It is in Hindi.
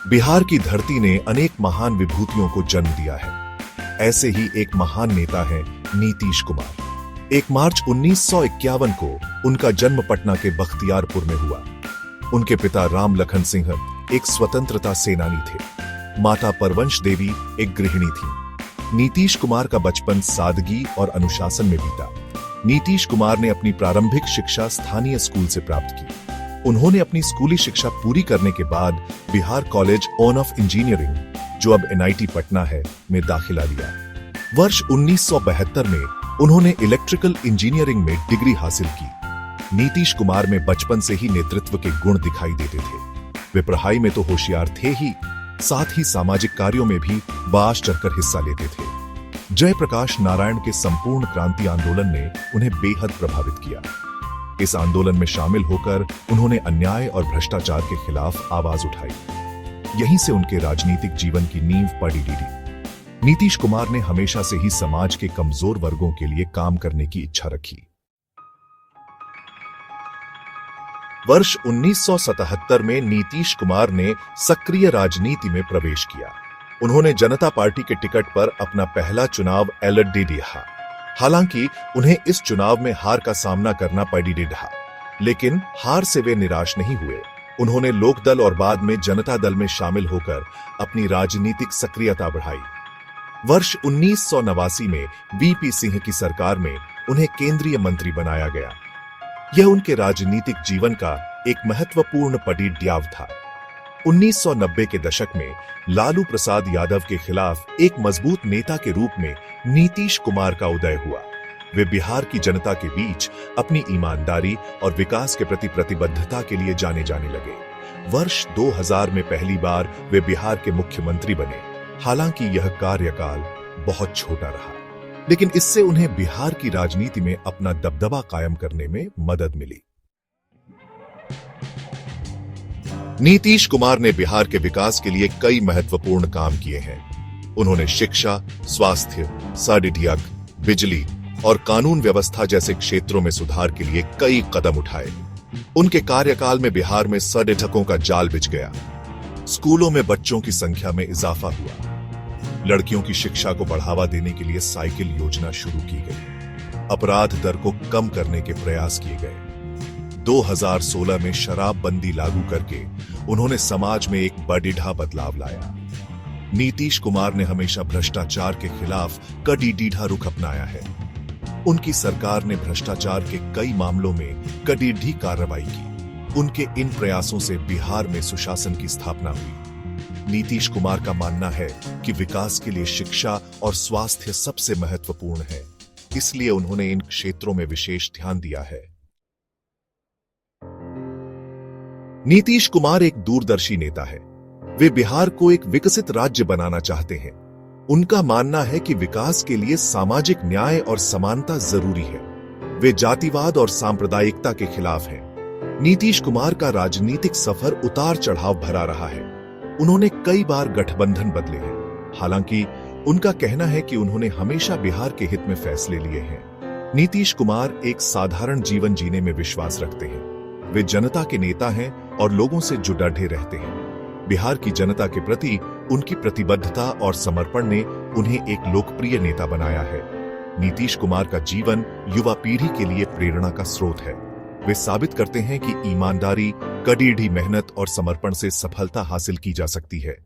बिहार की धरती ने अनेक महान विभूतियों को जन्म दिया है। ऐसे ही एक महान नेता है नीतीश कुमार। 1 मार्च 1951 को उनका जन्म पटना के बख्तियारपुर में हुआ। उनके पिता राम लखन सिंह एक स्वतंत्रता सेनानी थे। माता परवंश देवी एक गृहिणी थी। नीतीश कुमार का बचपन सादगी और अनुशासन में बीता। नीतीश कुमार ने अपनी प्रारंभिक शिक्षा स्थानीय स्कूल से प्राप्त की। उन्होंने अपनी स्कूली शिक्षा पूरी करने के बाद बिहार कॉलेज ऑफ इंजीनियरिंग, जो अब NIT पटना है, में दाखिला लिया। वर्ष 1972 में उन्होंने इलेक्ट्रिकल इंजीनियरिंग में डिग्री हासिल की। नीतीश कुमार में बचपन से ही नेतृत्व के गुण दिखाई देते थे। वे पढ़ाई में तो होशियार थे ही, साथ ही सामाजिक कार्यों में भी बाश चढ़कर हिस्सा लेते थे। जयप्रकाश नारायण के संपूर्ण क्रांति आंदोलन ने उन्हें बेहद प्रभावित किया। इस आंदोलन में शामिल होकर उन्होंने अन्याय और भ्रष्टाचार के खिलाफ आवाज उठाई। यहीं से उनके राजनीतिक जीवन की नींव पड़ी। नीतीश कुमार ने हमेशा से ही समाज के कमजोर वर्गों के लिए काम करने की इच्छा रखी। वर्ष 1977 में नीतीश कुमार ने सक्रिय राजनीति में प्रवेश किया। उन्होंने जनता पार्टी के टिकट पर अपना पहला चुनाव लड़ा। हालांकि उन्हें इस चुनाव में हार का सामना करना पड़ा, लेकिन हार से वे निराश नहीं हुए। उन्होंने लोकदल और बाद में जनता दल में शामिल होकर अपनी राजनीतिक सक्रियता बढ़ाई। वर्ष 1989 में VP सिंह की सरकार में उन्हें केंद्रीय मंत्री बनाया गया। यह उनके राजनीतिक जीवन का एक महत्वपूर्ण पड़ाव था। 1990 के दशक में लालू प्रसाद यादव के खिलाफ एक मजबूत नेता के रूप में नीतीश कुमार का उदय हुआ। वे बिहार की जनता के बीच अपनी ईमानदारी और विकास के प्रति प्रतिबद्धता के लिए जाने लगे। वर्ष 2000 में पहली बार वे बिहार के मुख्यमंत्री बने। हालांकि यह कार्यकाल बहुत छोटा रहा, लेकिन इससे उन्हें बिहार की राजनीति में अपना दबदबा कायम करने में मदद मिली। नीतीश कुमार ने बिहार के विकास के लिए कई महत्वपूर्ण काम किए हैं। उन्होंने शिक्षा, स्वास्थ्य, सड़क, बिजली और कानून व्यवस्था जैसे क्षेत्रों में सुधार के लिए कई कदम उठाए। उनके कार्यकाल में बिहार में सड़कों का जाल बिछ गया। स्कूलों में बच्चों की संख्या में इजाफा हुआ। लड़कियों की शिक्षा को बढ़ावा देने के लिए साइकिल योजना शुरू की गई। अपराध दर को कम करने के प्रयास किए गए। 2016 में शराबबंदी लागू करके उन्होंने समाज में एक बड़ा बदलाव लाया। नीतीश कुमार ने हमेशा भ्रष्टाचार के खिलाफ कड़ीढ़ा रुख अपनाया है। उनकी सरकार ने भ्रष्टाचार के कई मामलों में कड़ीढ़ी कार्रवाई की। उनके इन प्रयासों से बिहार में सुशासन की स्थापना हुई। नीतीश कुमार का मानना है कि विकास के लिए शिक्षा और स्वास्थ्य सबसे महत्वपूर्ण है, इसलिए उन्होंने इन क्षेत्रों में विशेष ध्यान दिया है। नीतीश कुमार एक दूरदर्शी नेता है। वे बिहार को एक विकसित राज्य बनाना चाहते हैं। उनका मानना है कि विकास के लिए सामाजिक न्याय और समानता जरूरी है। वे जातिवाद और सांप्रदायिकता के खिलाफ हैं। नीतीश कुमार का राजनीतिक सफर उतार चढ़ाव भरा रहा है। उन्होंने कई बार गठबंधन बदले हैं। हालांकि उनका कहना है कि उन्होंने हमेशा बिहार के हित में फैसले लिए हैं। नीतीश कुमार एक साधारण जीवन जीने में विश्वास रखते हैं। वे जनता के नेता हैं और लोगों से जुड़े रहते हैं। बिहार की जनता के प्रति उनकी प्रतिबद्धता और समर्पण ने उन्हें एक लोकप्रिय नेता बनाया है। नीतीश कुमार का जीवन युवा पीढ़ी के लिए प्रेरणा का स्रोत है। वे साबित करते हैं कि ईमानदारी, कड़ीढ़ी मेहनत और समर्पण से सफलता हासिल की जा सकती है।